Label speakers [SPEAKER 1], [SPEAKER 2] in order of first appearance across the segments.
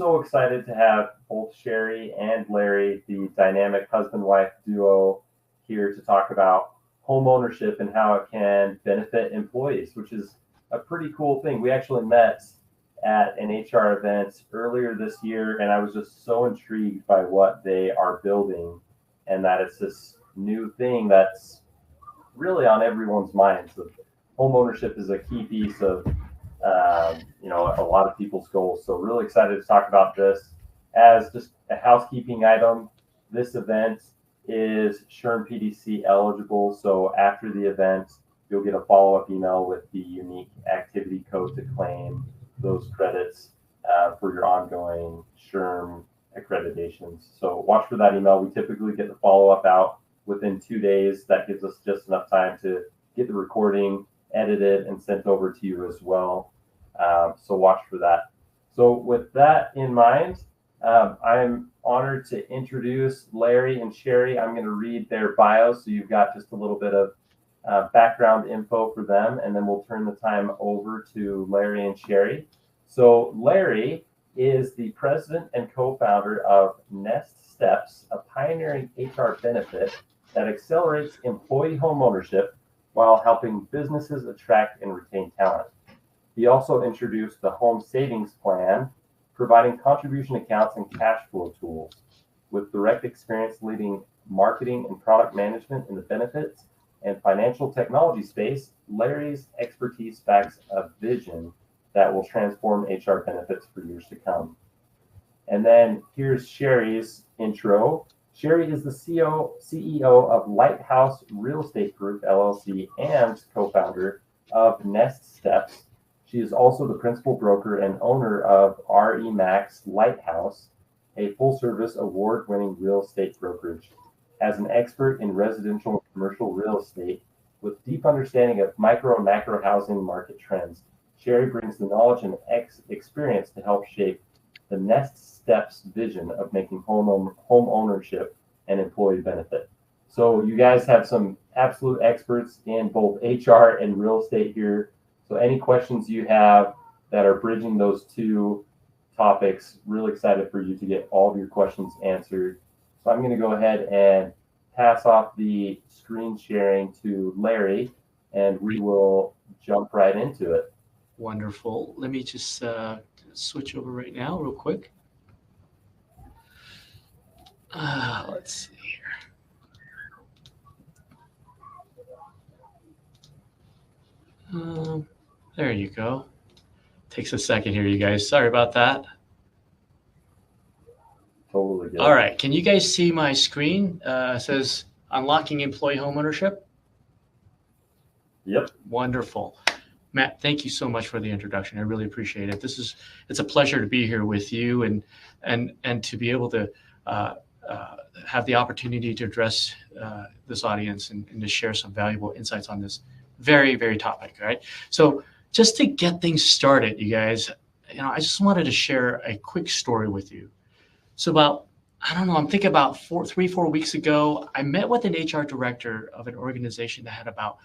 [SPEAKER 1] so excited to have both Cheri and Larry, the dynamic husband-wife duo, here to talk about home ownership and how it can benefit employees, which is a pretty cool thing. We actually met at an HR event earlier this year, and I was just so intrigued by what they are building, and that it's this new thing that's really on everyone's minds. So home ownership is a key piece of a lot of people's goals. So really excited to talk about this. As just a housekeeping item, this event is SHRM PDC eligible. So after the event, you'll get a follow-up email with the unique activity code to claim those credits for your ongoing SHRM accreditations. So watch for that email. We typically get the follow-up out within 2 days. That gives us just enough time to get the recording edited and sent over to you as well. So watch for that. So with that in mind, I'm honored to introduce Larry and Cheri. I'm going to read their bios so you've got just a little bit of background info for them, and then we'll turn the time over to Larry and Cheri. So Larry is the president and co-founder of NestSTEPS, a pioneering HR benefit that accelerates employee home ownership while helping businesses attract and retain talent. He also introduced the Home Savings Plan, providing contribution accounts and cash flow tools. With direct experience leading marketing and product management in the benefits and financial technology space, Larry's expertise backs a vision that will transform HR benefits for years to come. And then here's Cheri's intro. Cheri is the CEO of Lighthouse Real Estate Group, LLC, and co-founder of NestSTEPS. She is also the principal broker and owner of RE/MAX Lighthouse, a full-service award-winning real estate brokerage. As an expert in residential and commercial real estate with deep understanding of micro and macro housing market trends, Cheri brings the knowledge and experience to help shape the NestSTEPS vision of making home ownership an employee benefit. So you guys have some absolute experts in both HR and real estate here. So any questions you have that are bridging those two topics, really excited for you to get all of your questions answered. So I'm going to go ahead and pass off the screen sharing to Larry, and we will jump right into it.
[SPEAKER 2] Wonderful. Let me just switch over right now real quick. Let's see here. There you go. Takes a second here, you guys. Sorry about that.
[SPEAKER 1] Totally good.
[SPEAKER 2] All right. Can you guys see my screen? It says unlocking employee homeownership.
[SPEAKER 1] Yep.
[SPEAKER 2] Wonderful. Matt, thank you so much for the introduction. I really appreciate it. It's a pleasure to be here with you and to be able to have the opportunity to address this audience and to share some valuable insights on this very, very topic. Right. So just to get things started, you guys, I just wanted to share a quick story with you. So I'm thinking about 3-4 weeks ago, I met with an HR director of an organization that had about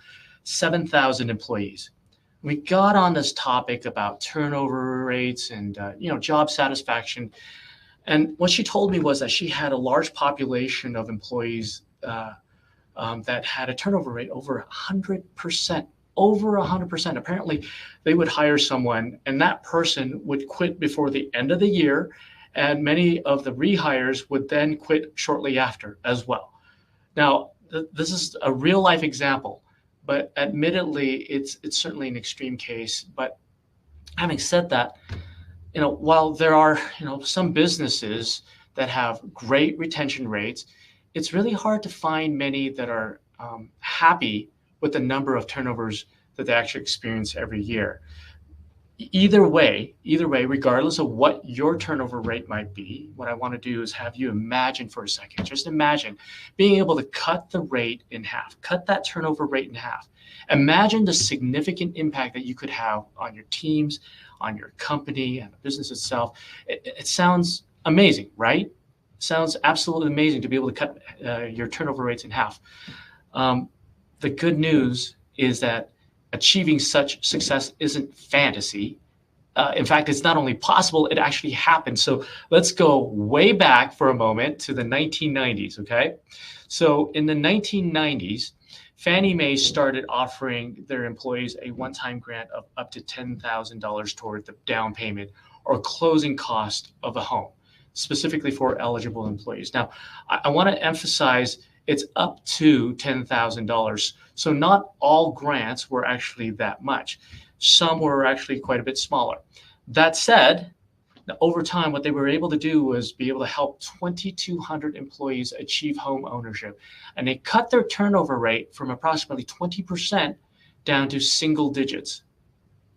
[SPEAKER 2] 7,000 employees. We got on this topic about turnover rates and job satisfaction. And what she told me was that she had a large population of employees that had a turnover rate over 100%. Over 100%. Apparently, they would hire someone, and that person would quit before the end of the year, and many of the rehires would then quit shortly after as well. Now, this is a real-life example, but admittedly, it's certainly an extreme case. But having said that, while there are some businesses that have great retention rates, it's really hard to find many that are happy with the number of turnovers that they actually experience every year. Either way, regardless of what your turnover rate might be, what I want to do is have you imagine for a second, just imagine being able to cut the rate in half, cut that turnover rate in half. Imagine the significant impact that you could have on your teams, on your company, and the business itself. It sounds amazing, right? It sounds absolutely amazing to be able to cut your turnover rates in half. The good news is that achieving such success isn't fantasy. In fact, it's not only possible, it actually happened. So let's go way back for a moment to the 1990s, okay? So in the 1990s, Fannie Mae started offering their employees a one-time grant of up to $10,000 toward the down payment or closing cost of a home, specifically for eligible employees. Now, I want to emphasize it's up to $10,000. So not all grants were actually that much. Some were actually quite a bit smaller. That said, over time, what they were able to do was be able to help 2,200 employees achieve home ownership. And they cut their turnover rate from approximately 20% down to single digits.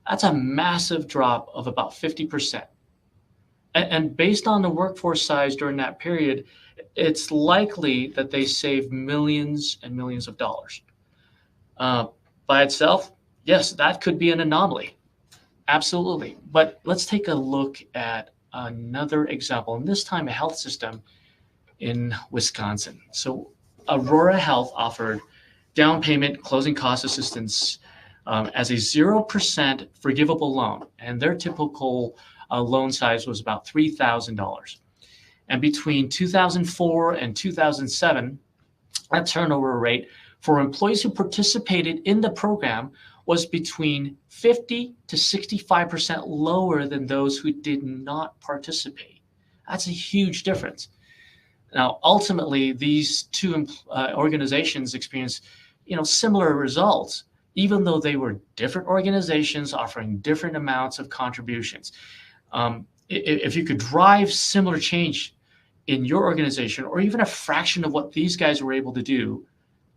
[SPEAKER 2] That's a massive drop of about 50%. And based on the workforce size during that period, it's likely that they saved millions and millions of dollars. By itself, yes, that could be an anomaly. Absolutely. But let's take a look at another example, and this time a health system in Wisconsin. So Aurora Health offered down payment closing cost assistance as a 0% forgivable loan, and their typical loan size was about $3,000. And between 2004 and 2007, that turnover rate for employees who participated in the program was between 50 to 65% lower than those who did not participate. That's a huge difference. Now, ultimately, these two organizations experienced, similar results, even though they were different organizations offering different amounts of contributions. If you could drive similar change in your organization, or even a fraction of what these guys were able to do,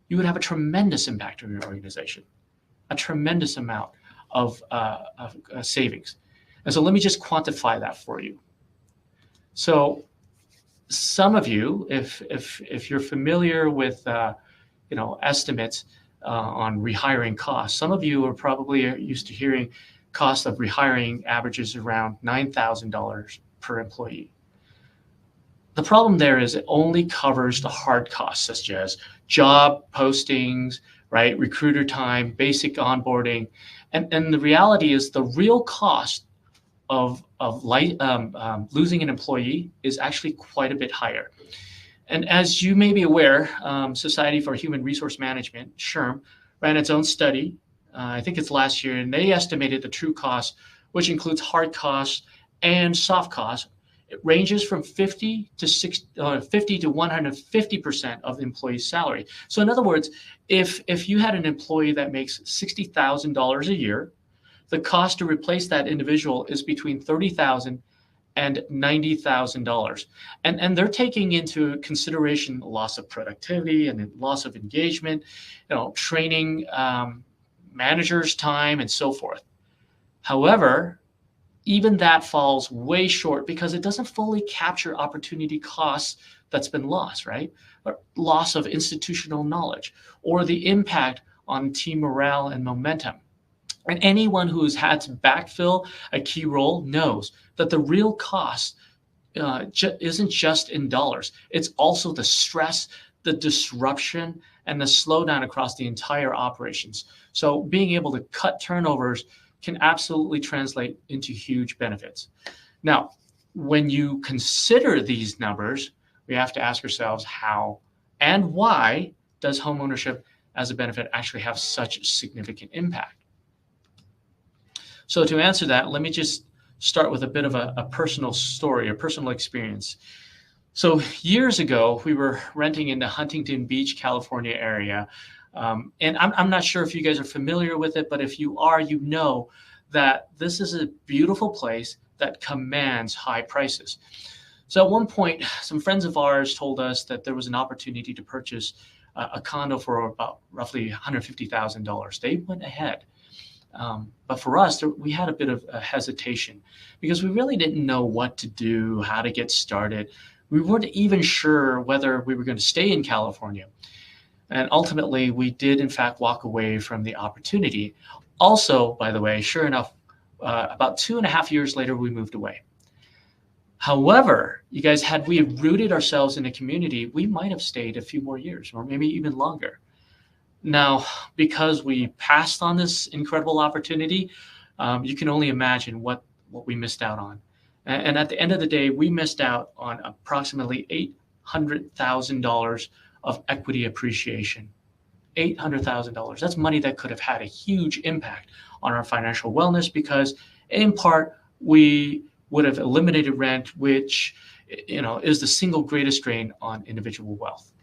[SPEAKER 2] you would have a tremendous impact on your organization, a tremendous amount of savings. And so let me just quantify that for you. So some of you, if you're familiar with estimates on rehiring costs, some of you are probably used to hearing cost of rehiring averages around $9,000 per employee. The problem there is it only covers the hard costs, such as job postings, right, recruiter time, basic onboarding, and the reality is the real cost of losing an employee is actually quite a bit higher. And as you may be aware, Society for Human Resource Management, SHRM, ran its own study. I think it's last year, and they estimated the true cost, which includes hard costs and soft costs. It ranges from 50 to 150% of the employee's salary. So in other words, if you had an employee that makes $60,000 a year, the cost to replace that individual is between $30,000 and $90,000. And they're taking into consideration loss of productivity and loss of engagement, training, managers' time, and so forth. However, even that falls way short because it doesn't fully capture opportunity costs that's been lost, right? Or loss of institutional knowledge, or the impact on team morale and momentum. And anyone who has had to backfill a key role knows that the real cost isn't just in dollars. It's also the stress, the disruption, and the slowdown across the entire operations. So being able to cut turnovers can absolutely translate into huge benefits. Now, when you consider these numbers, we have to ask ourselves how and why does homeownership as a benefit actually have such significant impact? So to answer that, let me just start with a bit of a personal story, a personal experience. So years ago, we were renting in the Huntington Beach, California area. And I'm not sure if you guys are familiar with it, but if you are, you know that this is a beautiful place that commands high prices. So at one point, some friends of ours told us that there was an opportunity to purchase a condo for about roughly $150,000. They went ahead. But for us, we had a bit of a hesitation because we really didn't know what to do, how to get started. We weren't even sure whether we were going to stay in California. And ultimately, we did, in fact, walk away from the opportunity. Also, by the way, sure enough, about 2.5 years later, we moved away. However, you guys, had we rooted ourselves in a community, we might have stayed a few more years or maybe even longer. Now, because we passed on this incredible opportunity, you can only imagine what what we missed out on. And at the end of the day, we missed out on approximately $800,000 of equity appreciation. $800,000. That's money that could have had a huge impact on our financial wellness, because in part, we would have eliminated rent, which is the single greatest drain on individual wealth.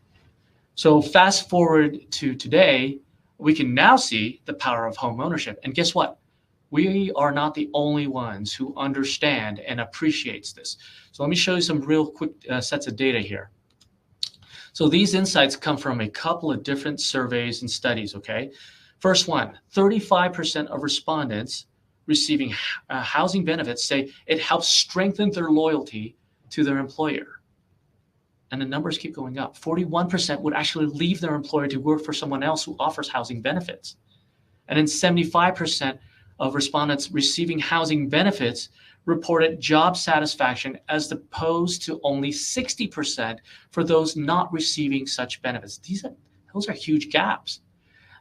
[SPEAKER 2] So fast forward to today, we can now see the power of home ownership. And guess what? We are not the only ones who understand and appreciates this. So let me show you some real quick sets of data here. So these insights come from a couple of different surveys and studies, okay? First one, 35% of respondents receiving housing benefits say it helps strengthen their loyalty to their employer. And the numbers keep going up. 41% would actually leave their employer to work for someone else who offers housing benefits. And then 75% of respondents receiving housing benefits reported job satisfaction, as opposed to only 60% for those not receiving such benefits. Those are huge gaps.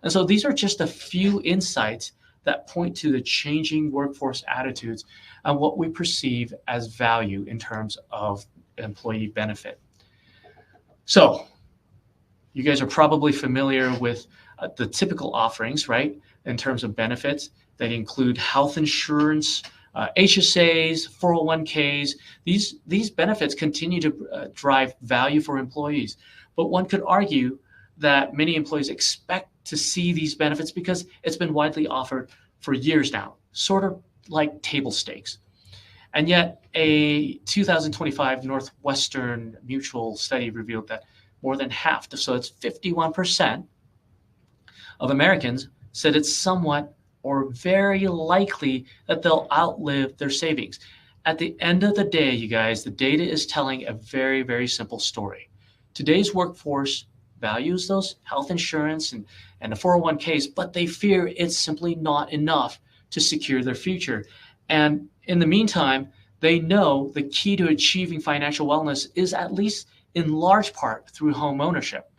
[SPEAKER 2] And so these are just a few insights that point to the changing workforce attitudes and what we perceive as value in terms of employee benefit. So you guys are probably familiar with the typical offerings, right, in terms of benefits. That include health insurance, HSAs, 401ks. These benefits continue to drive value for employees. But one could argue that many employees expect to see these benefits because it's been widely offered for years now, sort of like table stakes. And yet a 2025 Northwestern Mutual study revealed that more than half, so it's 51% of Americans, said it's somewhat or very likely that they'll outlive their savings. At the end of the day, you guys, the data is telling a very, very simple story. Today's workforce values those health insurance and the 401ks, but they fear it's simply not enough to secure their future. And in the meantime, they know the key to achieving financial wellness is, at least in large part, through home ownership.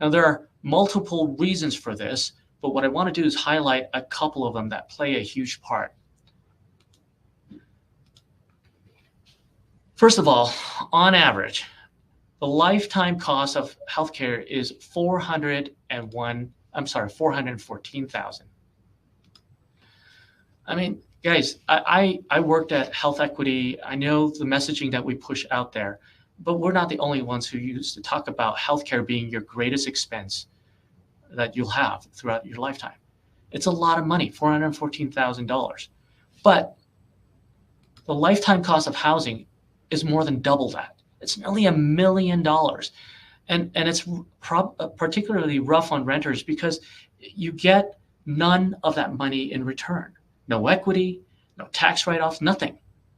[SPEAKER 2] Now, there are multiple reasons for this, but what I want to do is highlight a couple of them that play a huge part. First of all, on average, the lifetime cost of healthcare is $414,000. I mean, guys, I worked at Health Equity. I know the messaging that we push out there, but we're not the only ones who used to talk about healthcare being your greatest expense that you'll have throughout your lifetime. It's a lot of money, $414,000. But the lifetime cost of housing is more than double that. It's nearly $1 million. And it's particularly rough on renters because you get none of that money in return. No equity, no tax write-offs, nothing.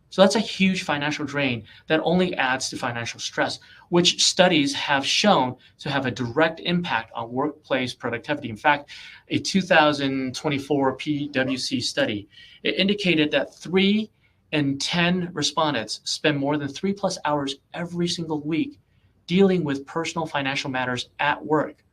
[SPEAKER 2] So that's a huge financial drain that only adds to financial stress, which studies have shown to have a direct impact on workplace productivity. In fact, a 2024 PwC study, it indicated that 3 in 10 respondents spend more than 3+ hours every single week dealing with personal financial matters at work.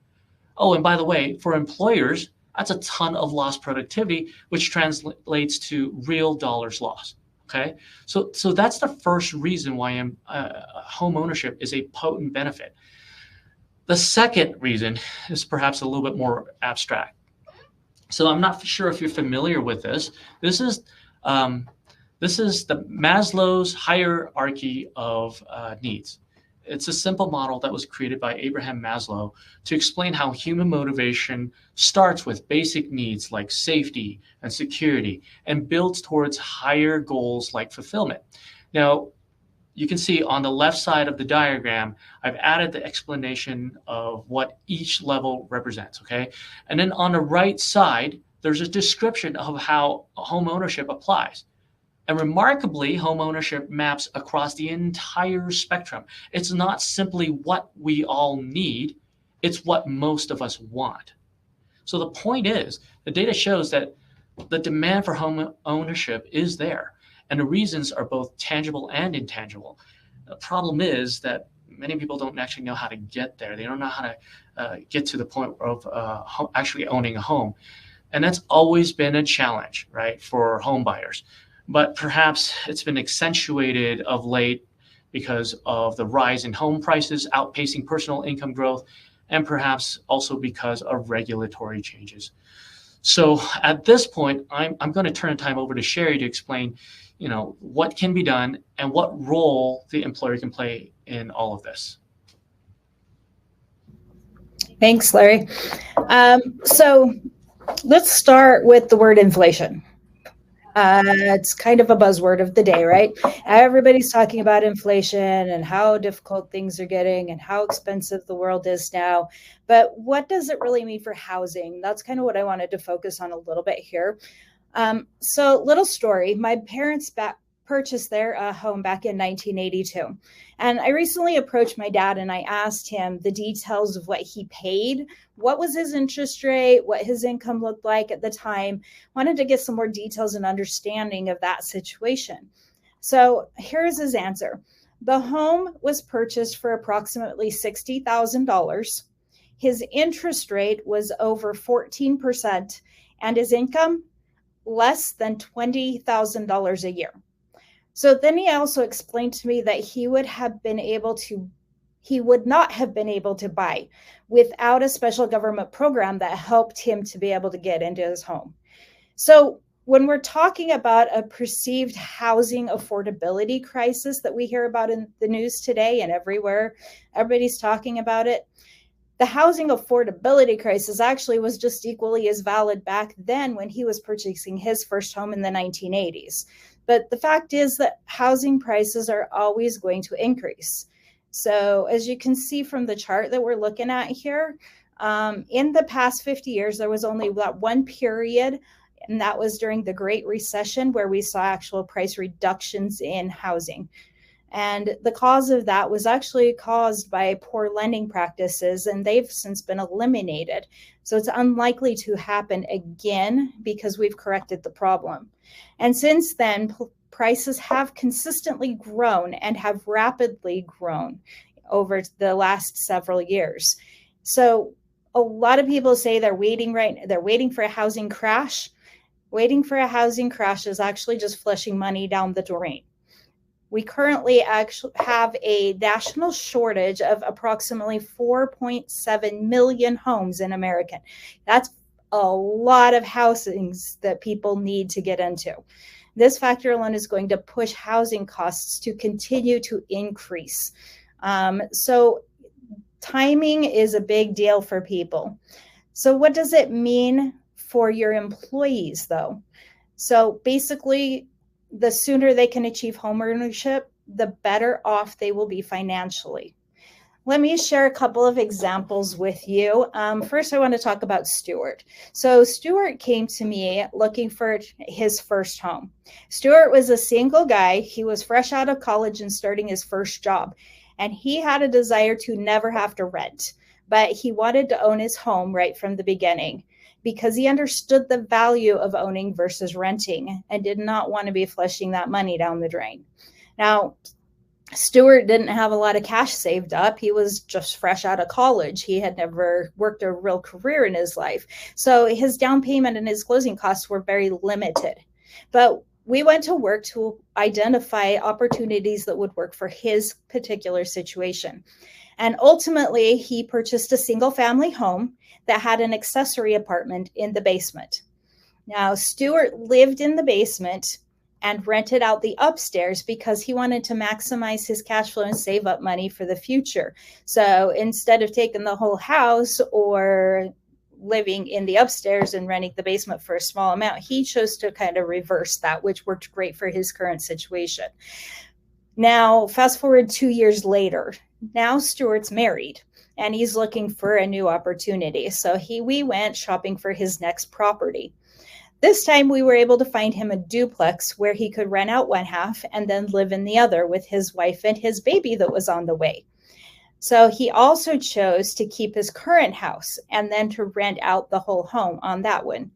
[SPEAKER 2] Oh, and by the way, for employers, that's a ton of lost productivity, which translates to real dollars lost. Okay, so that's the first reason why home ownership is a potent benefit. The second reason is perhaps a little bit more abstract. So I'm not sure if you're familiar with this. This is the Maslow's hierarchy of needs. It's a simple model that was created by Abraham Maslow to explain how human motivation starts with basic needs like safety and security and builds towards higher goals like fulfillment. Now, you can see on the left side of the diagram, I've added the explanation of what each level represents, okay? And then on the right side, there's a description of how home ownership applies. And remarkably, home ownership maps across the entire spectrum. It's not simply what we all need, it's what most of us want. So the point is, the data shows that the demand for home ownership is there, and the reasons are both tangible and intangible. The problem is that many people don't actually know how to get there. They don't know how to get to the point of actually owning a home. And that's always been a challenge, right, for home buyers. but perhaps it's been accentuated of late because of the rise in home prices outpacing personal income growth, and perhaps also because of regulatory changes. So at this point, I'm going to turn the time over to Cheri to explain, what can be done and what role the employer can play in all of this.
[SPEAKER 3] Thanks, Larry. So let's start with the word inflation. It's kind of a buzzword of the day, right? Everybody's talking about inflation and how difficult things are getting and how expensive the world is now. But what does it really mean for housing? That's kind of what I wanted to focus on a little bit here. So little story, my parents purchased their home back in 1982. And I recently approached my dad and I asked him the details of what he paid, what was his interest rate, what his income looked like at the time. Wanted to get some more details and understanding of that situation. So here's his answer. The home was purchased for approximately $60,000. His interest rate was over 14%, and his income less than $20,000 a year. So then he also explained to me that he would not have been able to buy without a special government program that helped him to be able to get into his home. So when we're talking about a perceived housing affordability crisis that we hear about in the news today and everywhere, everybody's talking about it. The housing affordability crisis actually was just equally as valid back then when he was purchasing his first home in the 1980s. But the fact is that housing prices are always going to increase. So as you can see from the chart that we're looking at here, in the past 50 years, there was only that one period, and that was during the Great Recession, where we saw actual price reductions in housing. And the cause of that was actually caused by poor lending practices, and they've since been eliminated. So it's unlikely to happen again because we've corrected the problem. And since then, prices have consistently grown and have rapidly grown over the last several years. So a lot of people say they're waiting for a housing crash. Waiting for a housing crash is actually just flushing money down the drain. We currently actually have a national shortage of approximately 4.7 million homes in America. That's a lot of housings that people need to get into. This factor alone is going to push housing costs to continue to increase. So timing is a big deal for people. So what does it mean for your employees, though? So basically, the sooner they can achieve homeownership, the better off they will be financially. Let me share a couple of examples with you. First, I want to talk about Stuart. So Stuart came to me looking for his first home. Stuart was a single guy. He was fresh out of college and starting his first job. And he had a desire to never have to rent, but he wanted to own his home right from the beginning, because he understood the value of owning versus renting and did not want to be flushing that money down the drain. Now, Stuart didn't have a lot of cash saved up. He was just fresh out of college. He had never worked a real career in his life. So his down payment and his closing costs were very limited. But we went to work to identify opportunities that would work for his particular situation. And ultimately, he purchased a single family home that had an accessory apartment in the basement. Now, Stuart lived in the basement and rented out the upstairs because he wanted to maximize his cash flow and save up money for the future. So instead of taking the whole house or living in the upstairs and renting the basement for a small amount, he chose to kind of reverse that, which worked great for his current situation. Now, fast forward 2 years later, now Stuart's married and he's looking for a new opportunity. So we went shopping for his next property. This time we were able to find him a duplex where he could rent out one half and then live in the other with his wife and his baby that was on the way. So he also chose to keep his current house and then to rent out the whole home on that one.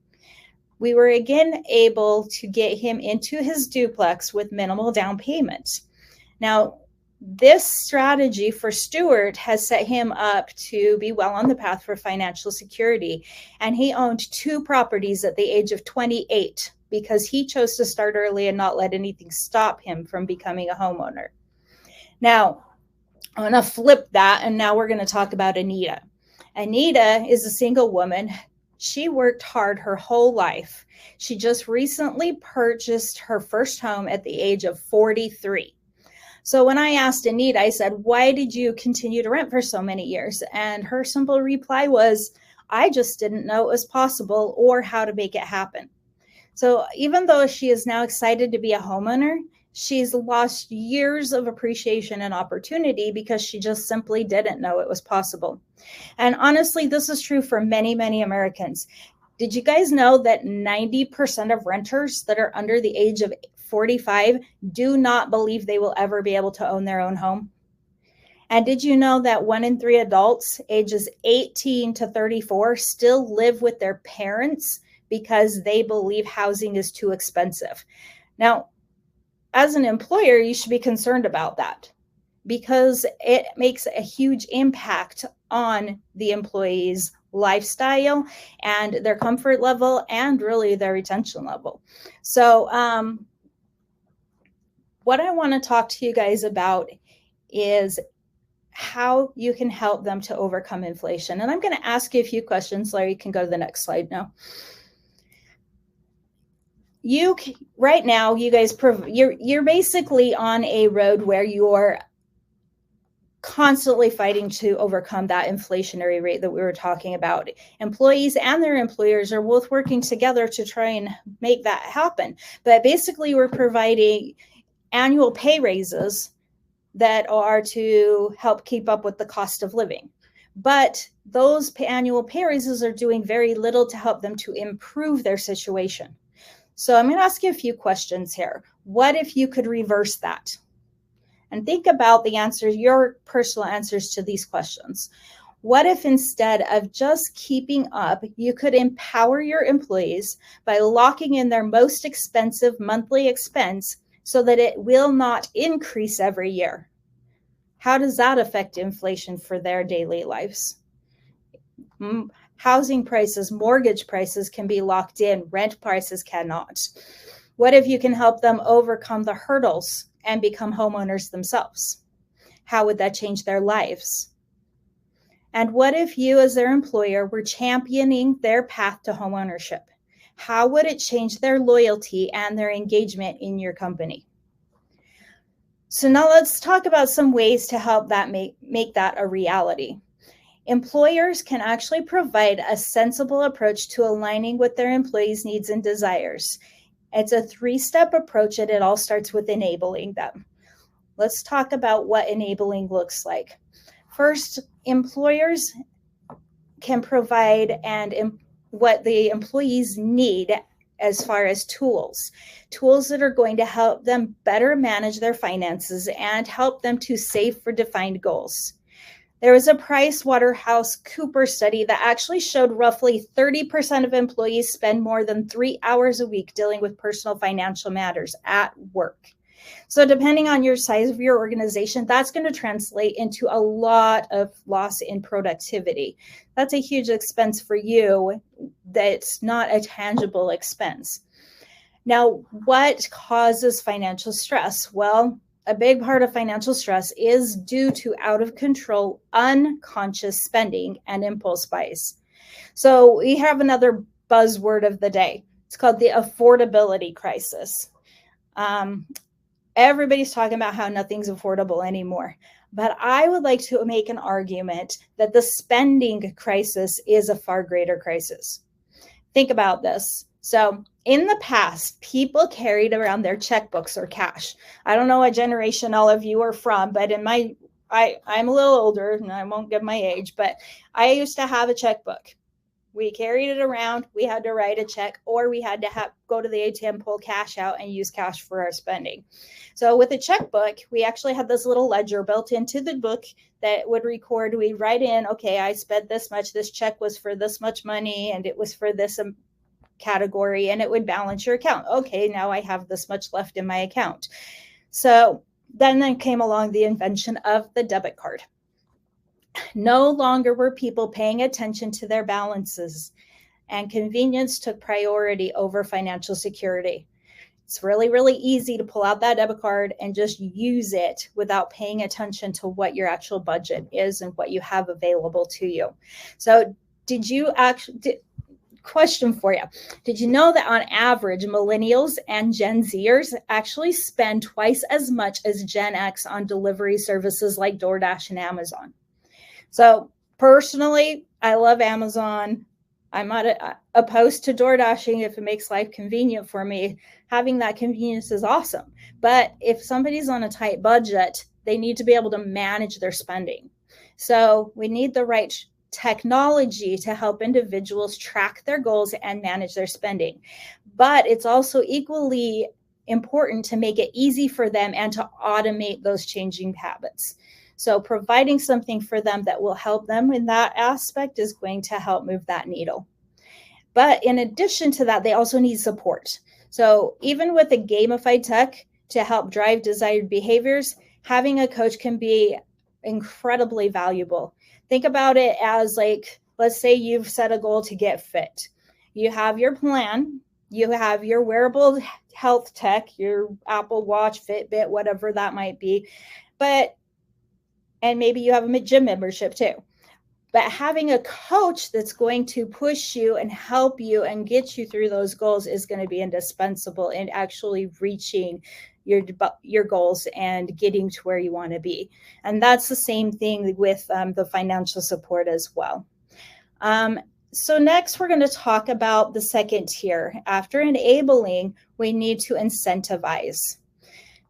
[SPEAKER 3] We were again able to get him into his duplex with minimal down payment. Now, this strategy for Stuart has set him up to be well on the path for financial security. And he owned 2 properties at the age of 28 because he chose to start early and not let anything stop him from becoming a homeowner. Now, I'm going to flip that, and now we're going to talk about Anita. Anita is a single woman. She worked hard her whole life. She just recently purchased her first home at the age of 43. So when I asked Anita, I said, why did you continue to rent for so many years? And her simple reply was, I just didn't know it was possible or how to make it happen. So even though she is now excited to be a homeowner, she's lost years of appreciation and opportunity because she just simply didn't know it was possible. And honestly, this is true for many, many Americans. Did you guys know that 90% of renters that are under the age of 45 do not believe they will ever be able to own their own home? And did you know that 1 in 3 adults ages 18 to 34 still live with their parents because they believe housing is too expensive? Now, as an employer, you should be concerned about that because it makes a huge impact on the employee's lifestyle and their comfort level and really their retention level. So what I want to talk to you guys about is how you can help them to overcome inflation. And I'm going to ask you a few questions. Larry, you can go to the next slide now. Right now, you guys, you're basically on a road where you're constantly fighting to overcome that inflationary rate that we were talking about. Employees and their employers are both working together to try and make that happen. But basically, we're providing annual pay raises that are to help keep up with the cost of living. But those annual pay raises are doing very little to help them to improve their situation. So I'm going to ask you a few questions here. What if you could reverse that? And think about the answers, your personal answers to these questions. What if instead of just keeping up, you could empower your employees by locking in their most expensive monthly expense so that it will not increase every year? How does that affect inflation for their daily lives? Housing prices, mortgage prices can be locked in, rent prices cannot. What if you can help them overcome the hurdles and become homeowners themselves? How would that change their lives? And what if you as their employer were championing their path to homeownership? How would it change their loyalty and their engagement in your company? So now let's talk about some ways to help that make that a reality. Employers can actually provide a sensible approach to aligning with their employees' needs and desires. It's a 3-step approach, and it all starts with enabling them. Let's talk about what enabling looks like. First, employers can provide what the employees need as far as tools that are going to help them better manage their finances and help them to save for defined goals. There was a PricewaterhouseCoopers study that actually showed roughly 30% of employees spend more than 3 hours a week dealing with personal financial matters at work. So depending on your size of your organization, that's going to translate into a lot of loss in productivity. That's a huge expense for you that's not a tangible expense. Now, what causes financial stress? Well, a big part of financial stress is due to out of control, unconscious spending and impulse buys. So we have another buzzword of the day. It's called the affordability crisis. Everybody's talking about how nothing's affordable anymore. But I would like to make an argument that the spending crisis is a far greater crisis. Think about this. So in the past, people carried around their checkbooks or cash. I don't know what generation all of you are from, but I'm a little older and I won't give my age, but I used to have a checkbook. We carried it around. We had to write a check, or we had to go to the ATM, pull cash out, and use cash for our spending. So with a checkbook, we actually had this little ledger built into the book that would record. We write in, okay, I spent this much. This check was for this much money, and it was for this category, and it would balance your account. Okay, now I have this much left in my account. So then came along the invention of the debit card. No longer were people paying attention to their balances. and convenience took priority over financial security. It's really, really easy to pull out that debit card and just use it without paying attention to what your actual budget is and what you have available to you. So question for you. Did you know that on average, millennials and Gen Zers actually spend twice as much as Gen X on delivery services like DoorDash and Amazon? So personally, I love Amazon. I'm not opposed to DoorDashing if it makes life convenient for me. Having that convenience is awesome. But if somebody's on a tight budget, they need to be able to manage their spending. So we need the right technology to help individuals track their goals and manage their spending. But it's also equally important to make it easy for them and to automate those changing habits. So providing something for them that will help them in that aspect is going to help move that needle. But in addition to that, they also need support. So even with a gamified tech to help drive desired behaviors, having a coach can be incredibly valuable. Think about it as like, let's say you've set a goal to get fit. You have your plan, you have your wearable health tech, your Apple Watch, Fitbit, whatever that might be, and maybe you have a gym membership too. But having a coach that's going to push you and help you and get you through those goals is going to be indispensable in actually reaching your goals and getting to where you want to be. And that's the same thing with the financial support as well. So next, we're going to talk about the second tier. After enabling, we need to incentivize.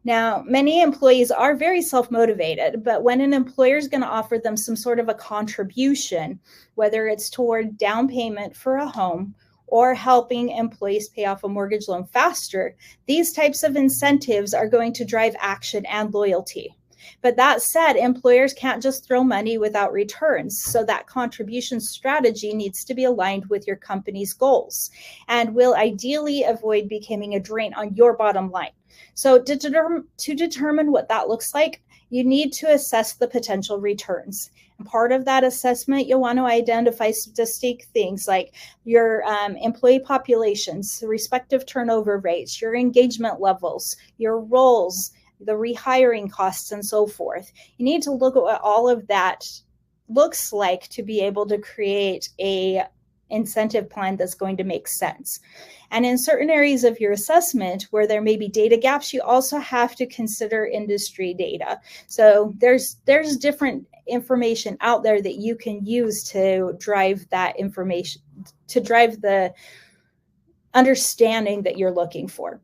[SPEAKER 3] Now, many employees are very self-motivated, but when an employer is going to offer them some sort of a contribution, whether it's toward down payment for a home or helping employees pay off a mortgage loan faster, these types of incentives are going to drive action and loyalty. But that said, employers can't just throw money without returns. So that contribution strategy needs to be aligned with your company's goals and will ideally avoid becoming a drain on your bottom line. So to determine what that looks like, you need to assess the potential returns. And part of that assessment, you'll want to identify statistic things like your employee populations, respective turnover rates, your engagement levels, your roles, the rehiring costs, and so forth. You need to look at what all of that looks like to be able to create a incentive plan that's going to make sense. And in certain areas of your assessment where there may be data gaps, you also have to consider industry data. So there's different information out there that you can use to drive that information, to drive the understanding that you're looking for.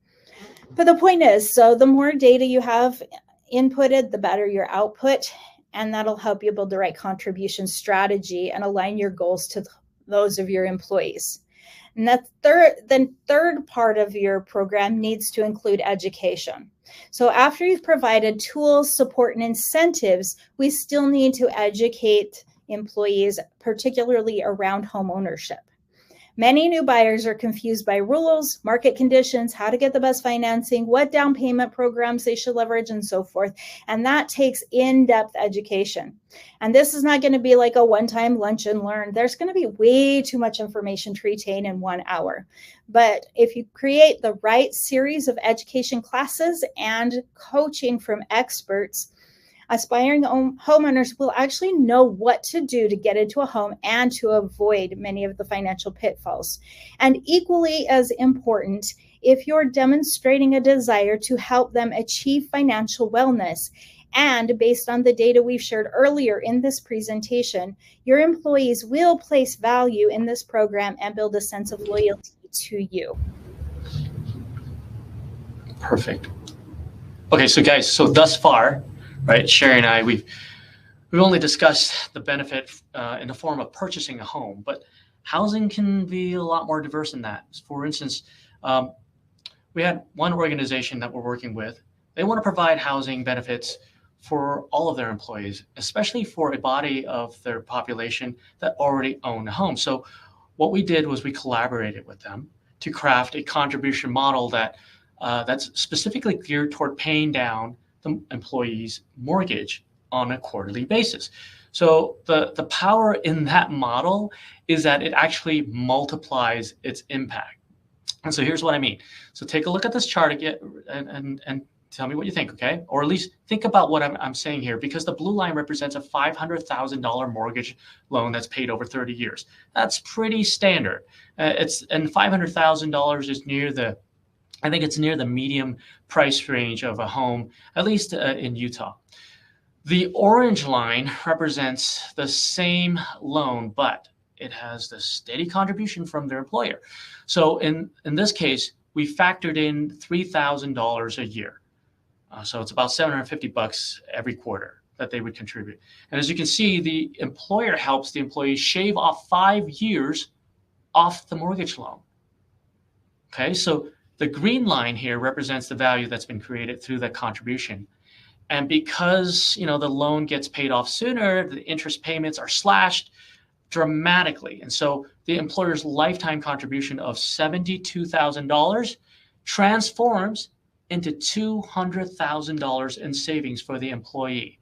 [SPEAKER 3] But the point is, so the more data you have inputted, the better your output, and that'll help you build the right contribution strategy and align your goals to those of your employees. And the third part of your program needs to include education. So after you've provided tools, support, and incentives, we still need to educate employees, particularly around home ownership. Many new buyers are confused by rules, market conditions, how to get the best financing, what down payment programs they should leverage, and so forth. And that takes in-depth education. And this is not going to be like a one-time lunch and learn. There's going to be way too much information to retain in 1 hour. But if you create the right series of education classes and coaching from experts, aspiring homeowners will actually know what to do to get into a home and to avoid many of the financial pitfalls. And equally as important, if you're demonstrating a desire to help them achieve financial wellness, and based on the data we've shared earlier in this presentation, your employees will place value in this program and build a sense of loyalty to you.
[SPEAKER 2] Perfect. Okay, so guys, so thus far, right, Cheri and I, we've only discussed the benefit in the form of purchasing a home, but housing can be a lot more diverse than that. For instance, we had one organization that we're working with. They want to provide housing benefits for all of their employees, especially for a body of their population that already own a home. So what we did was we collaborated with them to craft a contribution model that's specifically geared toward paying down the employee's mortgage on a quarterly basis. So the power in that model is that it actually multiplies its impact. And so here's what I mean. So take a look at this chart again and tell me what you think, okay? Or at least think about what I'm saying here, because the blue line represents a $500,000 mortgage loan that's paid over 30 years. That's pretty standard. And $500,000 is near the, I think it's near the medium price range of a home, at least in Utah. The orange line represents the same loan, but it has the steady contribution from their employer. So in this case, we factored in $3,000 a year. So it's about $750 every quarter that they would contribute. And as you can see, the employer helps the employee shave off 5 years off the mortgage loan. Okay, so the green line here represents the value that's been created through that contribution. And because, you know, the loan gets paid off sooner, the interest payments are slashed dramatically. And so the employer's lifetime contribution of $72,000 transforms into $200,000 in savings for the employee.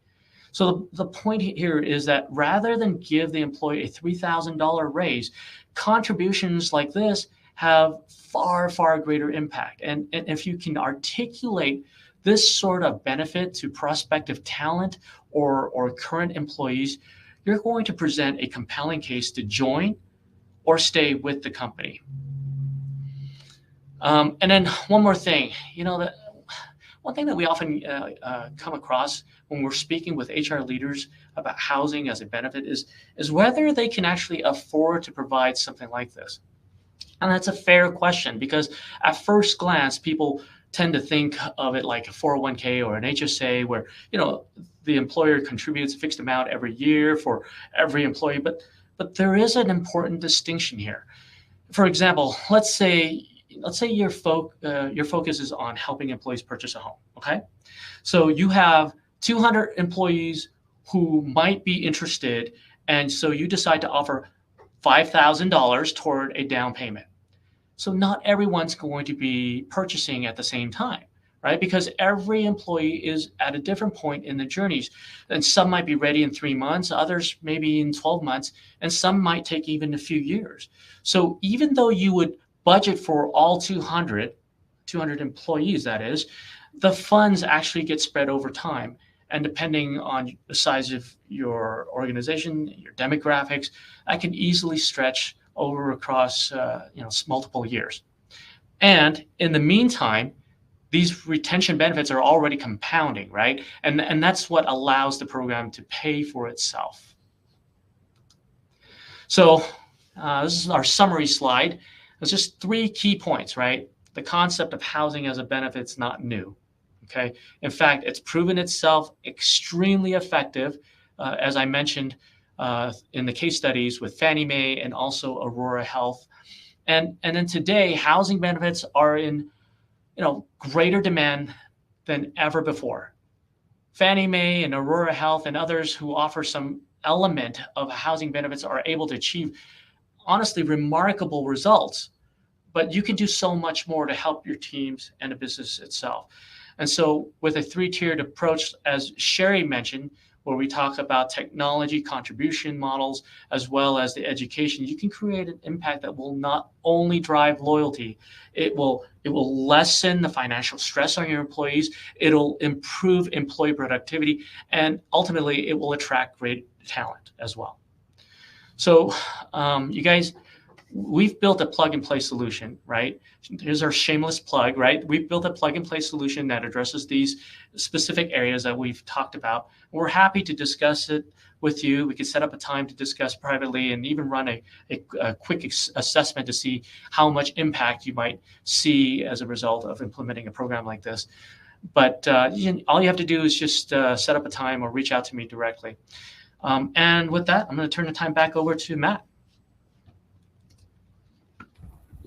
[SPEAKER 2] So the point here is that rather than give the employee a $3,000 raise, contributions like this have far, far greater impact. And if you can articulate this sort of benefit to prospective talent or current employees, you're going to present a compelling case to join or stay with the company. And then one more thing, you know, one thing that we often come across when we're speaking with HR leaders about housing as a benefit is whether they can actually afford to provide something like this. And that's a fair question, because at first glance, people tend to think of it like a 401k or an HSA where, you know, the employer contributes a fixed amount every year for every employee. But there is an important distinction here. For example, let's say your focus is on helping employees purchase a home, okay? So you have 200 employees who might be interested, and so you decide to offer $5,000 toward a down payment. So not everyone's going to be purchasing at the same time, right? Because every employee is at a different point in the journeys. And some might be ready in 3 months, others maybe in 12 months, and some might take even a few years. So even though you would budget for all 200 employees, that is, the funds actually get spread over time. And depending on the size of your organization, your demographics, that can easily stretch over across multiple years. And in the meantime, these retention benefits are already compounding, right? And that's what allows the program to pay for itself. So this is our summary slide. There's just 3 key points, right? The concept of housing as a benefit is not new. Okay. In fact, it's proven itself extremely effective, as I mentioned in the case studies with Fannie Mae and also Aurora Health. And then today, housing benefits are in greater demand than ever before. Fannie Mae and Aurora Health and others who offer some element of housing benefits are able to achieve, honestly, remarkable results. But you can do so much more to help your teams and the business itself. And so with a 3-tiered approach, as Cheri mentioned, where we talk about technology contribution models, as well as the education, you can create an impact that will not only drive loyalty, it will lessen the financial stress on your employees, it'll improve employee productivity, and ultimately it will attract great talent as well. So you guys, we've built a plug-and-play solution, right? Here's our shameless plug, right? We've built a plug-and-play solution that addresses these specific areas that we've talked about. We're happy to discuss it with you. We could set up a time to discuss privately and even run a quick assessment to see how much impact you might see as a result of implementing a program like this. But all you have to do is just set up a time or reach out to me directly. And with that, I'm going to turn the time back over to Matt.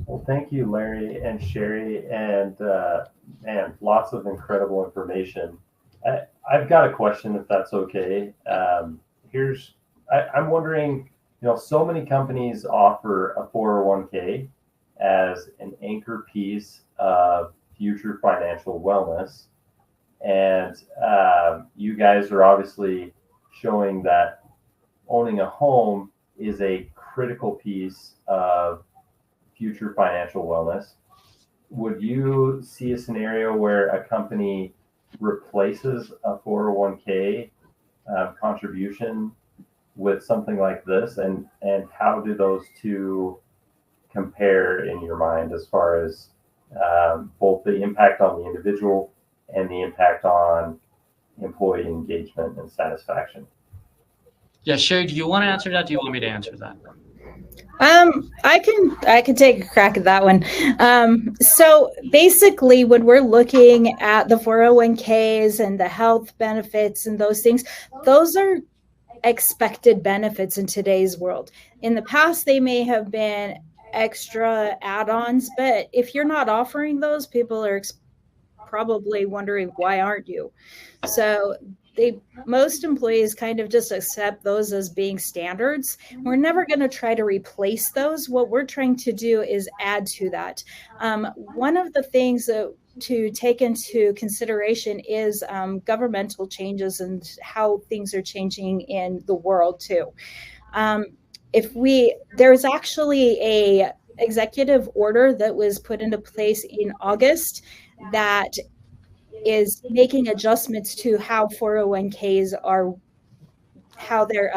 [SPEAKER 1] Well, thank you, Larry and Cheri, and lots of incredible information. I've got a question, if that's okay. I'm wondering, so many companies offer a 401k as an anchor piece of future financial wellness, and you guys are obviously showing that owning a home is a critical piece of future financial wellness. Would you see a scenario where a company replaces a 401k contribution with something like this, and how do those two compare in your mind as far as both the impact on the individual and the impact on employee engagement and satisfaction?
[SPEAKER 2] Yeah, Cheri, do you want to answer that? Do you want me to answer that?
[SPEAKER 3] I can take a crack at that one. So basically, when we're looking at the 401ks and the health benefits and those things, those are expected benefits in today's world. In the past, they may have been extra add-ons, but if you're not offering those, people are probably wondering, why aren't you? So most employees kind of just accept those as being standards. We're never going to try to replace those. What we're trying to do is add to that. One of the things to take into consideration is governmental changes and how things are changing in the world too. There's actually a executive order that was put into place in August that is making adjustments to how 401ks are, how their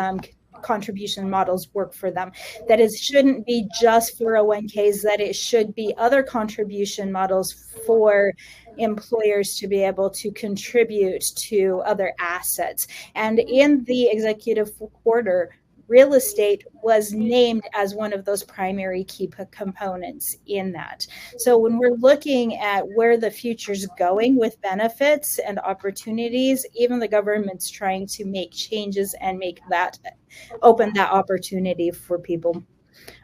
[SPEAKER 3] contribution models work for them. That it shouldn't be just 401ks, that it should be other contribution models for employers to be able to contribute to other assets. And in the executive order, real estate was named as one of those primary key components in that. So when we're looking at where the future's going with benefits and opportunities, even the government's trying to make changes and open that opportunity for people.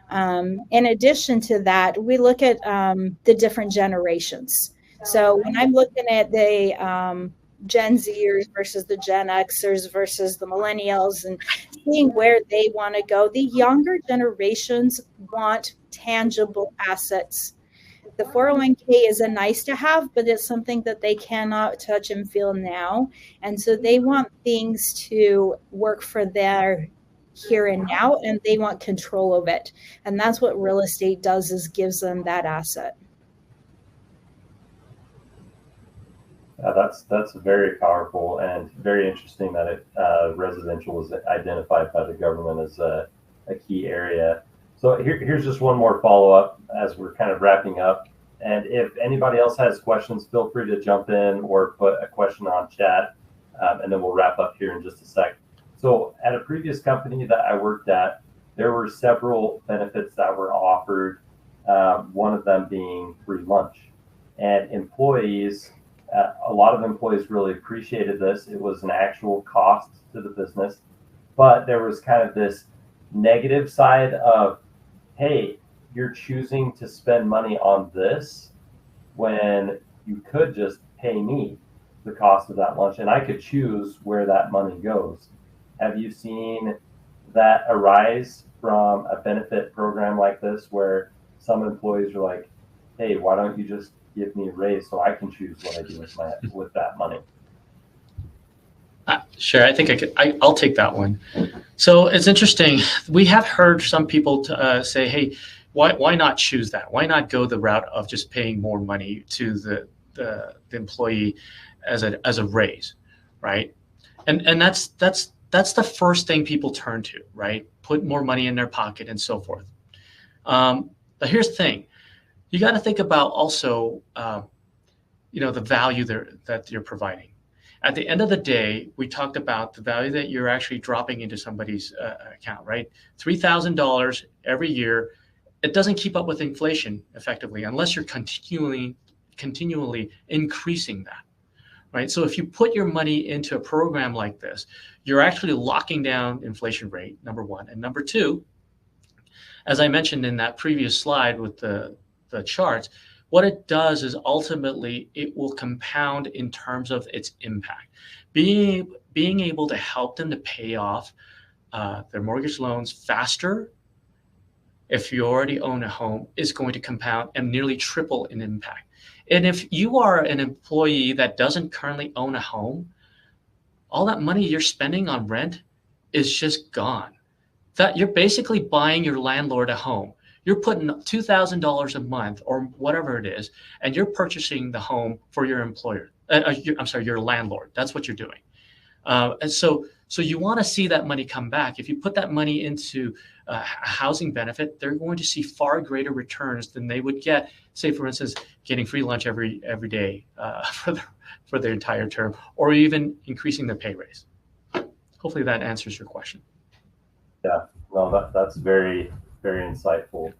[SPEAKER 3] In addition to that, we look at the different generations. So when I'm looking at the Gen Zers versus the Gen Xers versus the millennials and seeing where they want to go, the younger generations want tangible assets. The 401k is a nice to have, but it's something that they cannot touch and feel now. And so they want things to work for their here and now, and they want control of it. And that's what real estate does, is gives them that asset.
[SPEAKER 1] That's very powerful and very interesting that residential was identified by the government as a key area. So here's just one more follow-up as we're kind of wrapping up. And if anybody else has questions, feel free to jump in or put a question on chat, and then we'll wrap up here in just a sec. So at a previous company that I worked at, there were several benefits that were offered, one of them being free lunch. And employees, a lot of employees really appreciated this. It was an actual cost to the business, but there was kind of this negative side of, hey, you're choosing to spend money on this when you could just pay me the cost of that lunch and I could choose where that money goes. Have you seen that arise from a benefit program like this, where some employees are like, hey, why don't you just give me a raise so I can choose what I do with that money?
[SPEAKER 2] Sure, I think I'll take that one. So it's interesting. We have heard some people say, hey, why not choose that? Why not go the route of just paying more money to the employee as a raise, right? And that's the first thing people turn to, right? Put more money in their pocket and so forth. But here's the thing. You got to think about also, the value that you're providing. At the end of the day, we talked about the value that you're actually dropping into somebody's account, right? $3,000 every year. It doesn't keep up with inflation effectively unless you're continually increasing that, right? So if you put your money into a program like this, you're actually locking down inflation rate, number one. And number two, as I mentioned in that previous slide with the charts, what it does is ultimately it will compound in terms of its impact. Being able to help them to pay off their mortgage loans faster, if you already own a home, is going to compound and nearly triple in impact. And if you are an employee that doesn't currently own a home, all that money you're spending on rent is just gone. that you're basically buying your landlord a home. You're putting $2,000 a month or whatever it is, and you're purchasing the home for your employer. Your landlord. That's what you're doing. And so you want to see that money come back. If you put that money into a housing benefit, they're going to see far greater returns than they would get, say, for instance, getting free lunch every day for the entire term, or even increasing the pay raise. Hopefully that answers your question.
[SPEAKER 1] Yeah, no, that's very, very insightful.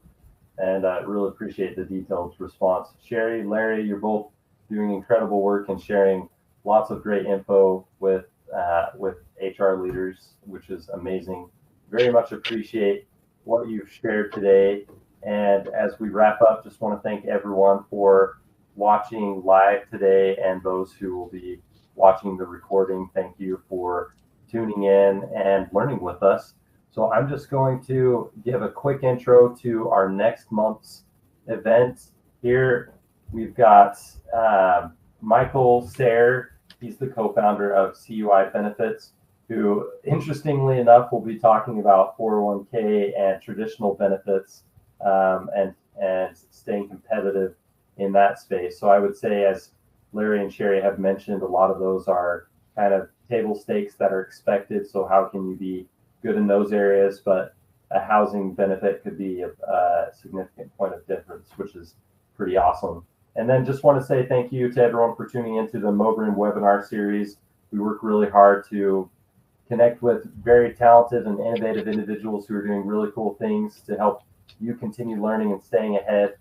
[SPEAKER 1] And I really appreciate the detailed response. Cheri, Larry, you're both doing incredible work and sharing lots of great info with HR leaders, which is amazing. Very much appreciate what you've shared today. And as we wrap up, just want to thank everyone for watching live today and those who will be watching the recording. Thank you for tuning in and learning with us. So I'm just going to give a quick intro to our next month's event. Here we've got Michael Sayre. He's the co-founder of CUI Benefits, who, interestingly enough, will be talking about 401k and traditional benefits and staying competitive in that space. So I would say, as Larry and Cheri have mentioned, a lot of those are kind of table stakes that are expected. So how can you be good in those areas? But a housing benefit could be a significant point of difference, which is pretty awesome. And then just want to say thank you to everyone for tuning into the Mobrium webinar series. We work really hard to connect with very talented and innovative individuals who are doing really cool things to help you continue learning and staying ahead.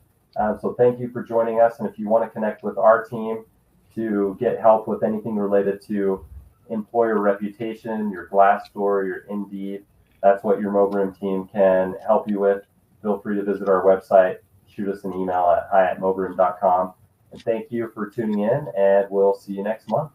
[SPEAKER 1] So thank you for joining us. And if you want to connect with our team to get help with anything related to employer reputation, your Glassdoor, your Indeed, that's what your Mobrium team can help you with. Feel free to visit our website. Shoot us an email at hi@mobrium.com. And thank you for tuning in, and we'll see you next month.